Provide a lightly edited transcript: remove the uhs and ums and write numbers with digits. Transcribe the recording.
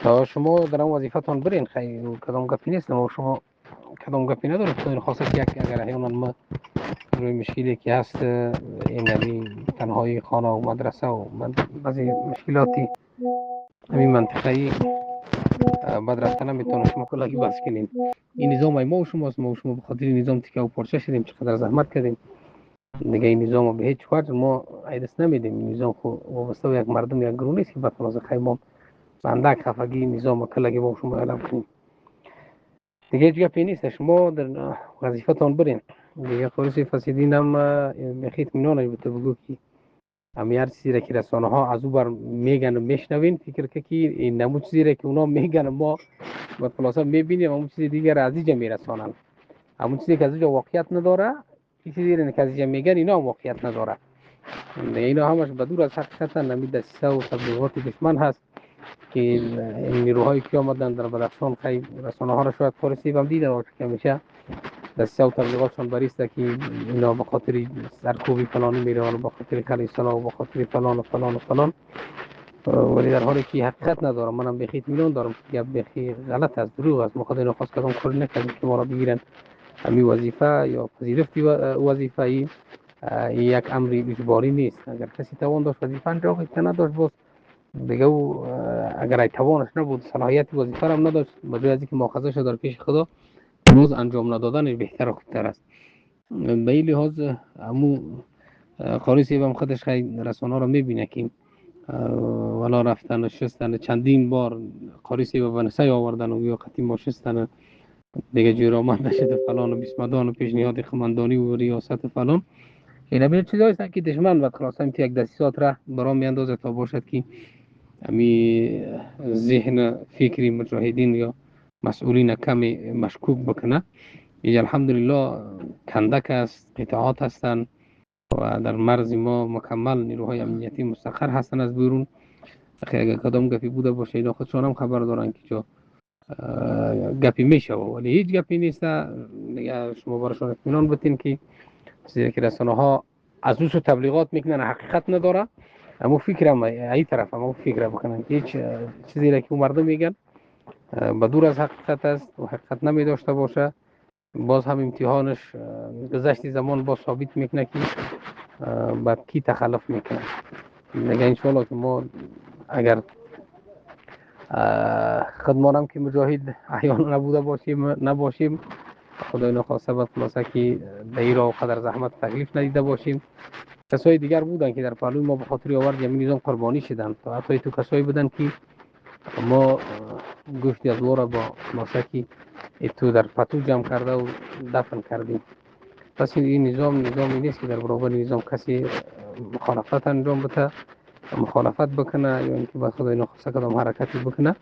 تا شما در آن وظیفتان برین خیلی کدام گپی نیست، اما شما کدام گپی نداره. خود خاصه که یک اگر احیانا ما روی مشکلی که هست این تنهایی خانه و مدرسه و بعضی مشکلاتی همین منطقه‌ای بعد رفتن نمیتونه شما کلاهی بس کنین. این نظام ما و شماست، ما و شما به خاطر نظام تکه و پارچه شدیم، چقدر زحمت کردیم دیگه. این نظام به هیچ وجه ما ایدست نمیدیم. این نظام خو وابسته به یک مردم یک گروه نیست که بعد خلاص خیمم بندک خفگی نظام کلاهی ما و شما اعلام کنیم. دیگه هیچ گپی نیست، شما در وظیفتان برین دیگه. خلاصی فسیدین هم بخیت مینانش بوده بگو که همی هر چیزی را که رسانه ها از او بر میگن و میشنوین فکر که این نمو چیزی را که اونا میگن ما و خلاصا میبینیم همون چیز دیگر از اینجا میرسانن. همون چیزی که از اینجا واقعیت نداره، این چیزی را که از اینجا میگن اینا هم واقعیت نداره. اینا همش بدور از حقیقت نمی دسیسه و تبلیغات دشمن هست که این نیروهایی که آمدن در بدخشان خیلی رسانه ها را شاید فارسی هم دیده باشه که همیشه دسیسه و تبلیغاتشان بریسته که اینا به خاطر سرکوبی فلانی میرن و به خاطر خلیصنا و به خاطر فلان و فلان و فلان، ولی در حالی که حقیقت ندارم. منم بخی اطمینان دارم که گپ بخی غلط است، دروغ است. ما خدای نخواست کدام کاری نکردیم که ما را بگیرن همی وظیفه یا پذیرفتی وظیفه ای یک امری اجباری نیست. اگر کسی توان داشت وظیفه انجام می‌داد، نداشت باز دیگه او اگر ای توانش نبود صلاحیت وظیفه هم نداشت، بجای از اینکه مؤاخذه شد در پیش خدا باز انجام ندادنش بهتر و خوبتر است. به این لحاظ همو خاریسی هم خودش خیلی رسانه را میبینه که ولا رفتن شستن چندین بار قاریسی و بنسه آوردن و یا قطعی ما شستن دیگه جورامت نشد فلان و بیسمدان و پیشنهاد خماندانی و ریاست فلان. این همین چیزایی است که دشمن و خلاص هم یک دستیات را برام میاندازه تا باشد که همی ذهن فکری مجاهدین یا مسئولین کمی مشکوک بکنه. اینجا الحمدلله کندک است، قطعات هستند و در مرز ما مکمل نیروهای امنیتی مستقر هستند از بیرون. اگه کدام گپی بوده باشه اینا خودشان هم خبر دارن که جا گپی میشه ولی هیچ گپی نیست. دیگه شما براشون اطمینان بدین که چیزی که رسانه ها از اون تبلیغات میکنن حقیقت نداره. اما فکرم ای طرف اما فکر بکنن که هیچ چیزی را که مردم میگن به دور از حقیقت است و حقیقت نمی داشته باشه، باز هم امتحانش گذشت زمان باز ثابت میکنه که بعد کی تخلف میکنه. دیگه انشالله که ما اگر خودمانم که مجاهد احیانا نبوده نباشیم خدای نخواسته بعد خلاصه که در را قدر زحمت تکلیف ندیده باشیم. کسای دیگر بودن که در پهلوی ما به خاطر آورد همین نظام قربانی شدن. تا حتی تو کسایی بودن که ما گوشتی از وارا با خلاصه که تو در پتو جمع کرده و دفن کردیم. پس این نظامی نیست که در برابر نظام کسی مخالفت انجام بده، مخالفت بکنه یا اینکه با خدای نخواسته کدام حرکتی بکنه.